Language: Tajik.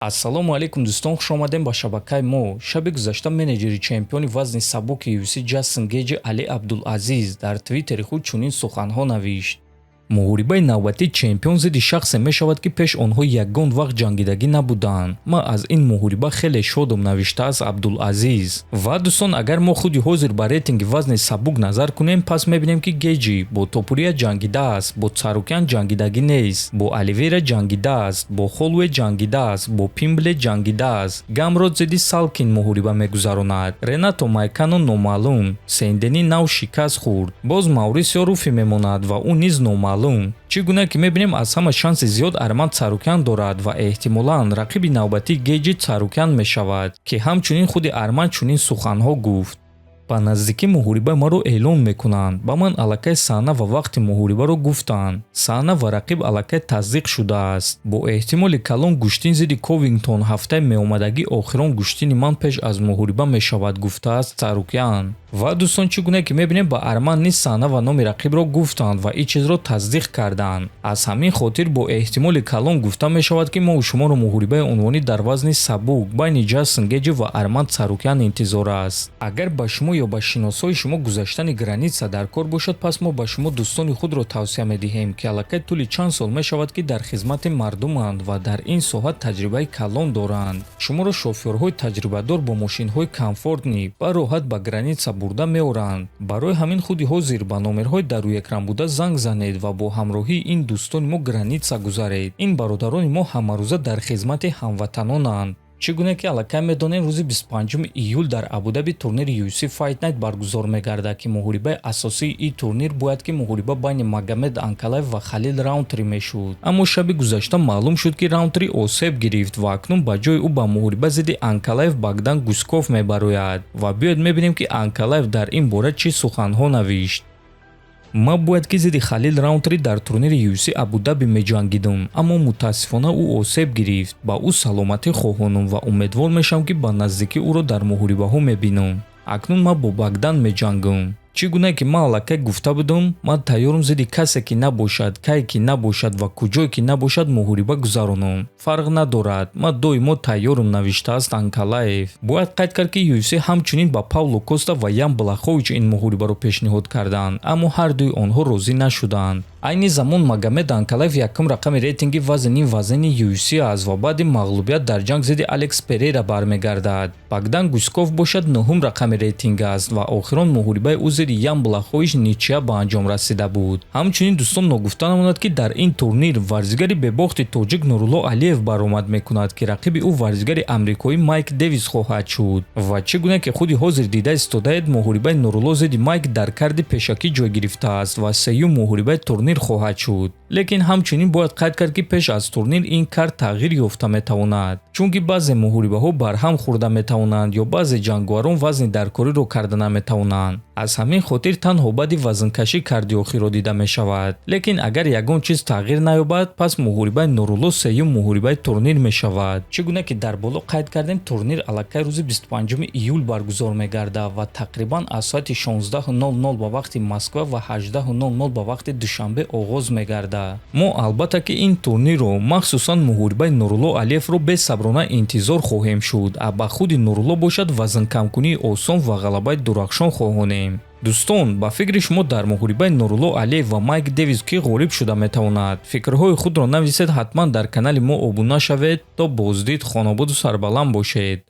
ассалому алайкум дӯстон, хуш омадем ба шабакаи мо. Шаби гузашта менеҷери чемпиони вазни сабуки UFC Ҷастин Гейҷи Али Абдулазиз дар твиттери худ чунин суханҳо навишт: муҳорибаи навбатии чемпион зидди шахсе мешавад ки пеш онҳо ягон вақт ҷангидагӣ набуданд. Ман аз ин муҳориба хеле шодум, навиштааст Абдулазиз. Ва дӯстон, агар мо худи ҳозир ба рейтинги вазни сабук назар кунем, пас мебинем ки Гейҷи бо Топурия ҷангидааст, бо Царукян ҷангидагӣ нест, бо Оливейра ҷангидааст, бо Холлуэ ҷангидааст, бо Пимбле ҷангидааст. Гамрот зидди Салкин муҳориба мегузаронад. Ренато Майкано номаълум. Сендени нав шикаст хӯрд. Боз Маврисио Руфи мемонад ва ӯ низ номаълум. Чӣ гуна ки мебинем аз ҳама шанси зиёд Арман Царукян дорад ва эҳтимолан рақиби навбатии Гейҷи Царукян мешавад, ки ҳамчунин худи Арман чунин суханҳо гуфт: ба наздикӣ муҳориба маро эълон мекунанд. Ба ман аллакай саҳна ва вақти муҳорибаро гуфтанд. Саҳна ва рақиб аллакай тасдиқ шудааст. Бо эҳтимоли калон Гӯштин зидди Ковингтон ҳафтаи меомадагӣ охирон гӯштини ман пеш аз муҳориба мешавад, гуфтааст Царукян. Ва дӯстон, чӣ гуна ки мебинем ба Арман низ саҳна ва номи рақибро гуфтанд ва ин чизро тасдиқ карданд. Аз ҳамин хотир бо эҳтимоли калон гуфта мешавад ки мо шуморо муҳорибаи унвонӣ дар вазни сабук байни Ҷастин Гейҷи ва Арман Царукян интизор аст. Агар ба шумо ё ба шиносои шумо гузаштани граница дар кор бошад, пас мо ба шумо дӯстони худро тавсия медиҳем ки аллакай тӯли чанд сол мешавад ки дар хизмати мардуманд ва дар ин соҳа таҷрибаи калон доранд. Шуморо шофёрҳои таҷрибадор бо мошинҳои комфортни ба роҳат ба граница бурда меоранд. Барои ҳамин худи ҳозир ба номерҳои дар рӯекран буда занг занед ва бо ҳамроҳии ин дӯстони мо граница гузаред. Ин бародарони мо ҳамарӯза дар хизмати ҳамватанонанд. Чӣ гуна ки аллакай медонем рӯзи 25 июл дар Абу-Даби турнири UFC Fight Night баргузор мегардад, ки муҳорибаи асосии ин турнир бояд ки муҳориба байни Магомед Анкалаев ва Халил Раунтри мешуд. Аммо шаби гузашта маълум шуд ки Раунтри осеб гирифт ва акнун ба ҷои ӯ ба муҳориба зидди Анкалаев Богдан Гусков мебарояд. Ва биёед мебинем ки Анкалаев дар ин бора чӣ суханҳо навишт. ма бояд ки зидди Халил Раунтри дар турнири UFC Абу-Даби меҷангидум, аммо мутаассифона ӯ осеб гирифт. Ба ӯ саломатӣ хоҳонам ва умедвор мешавам ки ба наздикӣ ӯро дар муҳорибаҳо мебинам. Акнун ман бо Богдан меҷангам. Чӣ гуна ки ман аллакай гуфта будам, ман тайёрам зидди касе ки набошад, кае ки набошад ва куҷое ки набошад муҳориба гузаронам. Фарқ надорад, ман доимо тайёрам, навиштааст Анкалаев. Бояд қайд кард ки UFC ҳамчунин ба Пауло Коста ва Ян Блахович ин муҳорибаро пешниҳод карданд, аммо ҳардуи онҳо розӣ нашуданд. Айни замон Магомед Анкалаев якум рақами рейтинги вазни вазни UFC аст ва баъди мағлубият дар ҷанг зидди Алекс Перейра бармегардад. Богдан Гусков бошад нӯҳум рақами рейтинг аст ва охирон муҳорибаи ӯ зидди Ян Блахович ничия ба анҷом расида буд. Ҳамчунин дӯстон, ногуфта намонад ки дар ин турнир варзигари бебохти тоҷик Нурулло Алиев баромад мекунад, ки рақиби ӯ варзигари амрикоӣ Майк Дэвис хоҳад шуд. Ва чӣ гуна ки худи ҳозир дида истодаед, муҳорибаи Нурулло зидди Майк дар карди пешакӣ ҷой гирифтааст ва сеюм муҳорибаи турнир хоҳад шуд. Лекин ҳамчунин бояд қайд кард ки пеш аз турнир ин кард тағйир ёфта метавонад, чунки баъзе муҳорибаҳо барҳам хӯрда метавонанд ё баъзе ҷангуарон вазни даркориро карда наметавонанд. аз ҳамин хотир танҳо баъди вазнкашӣ кардиохиро дида мешавад. Лекин агар ягон чиз тағйир наёбад, пас муҳорибаи Нурулло сеюм муҳорибаи турнир мешавад. Чӣ гуна ки дар боло қайд кардем, турнир аллакай рӯзи 25 июл баргузор мегардад ва тақрибан аз соати 16:00 ба вақти Москва ва 18:00 ба вақти Душанбе оғоз мегардад. Мо албатта ки ин турнирро, махсусан муҳорибаи Нурулло Алиевро бесаброна интизор хоҳем шуд. Ба худи Нурулло бошад вазнкамкунии осон ва ғалабаи дурахшон хоҳонем. дӯстон, ба фикри шумо дар муҳорибаи Нурулло Алиев ва Майк Дэвис кӣ ғолиб шуда метавонад? Фикрҳои худро нависед, ҳатман дар канали мо обуна шавед. То боздид, хонободу сарбаланд бошед.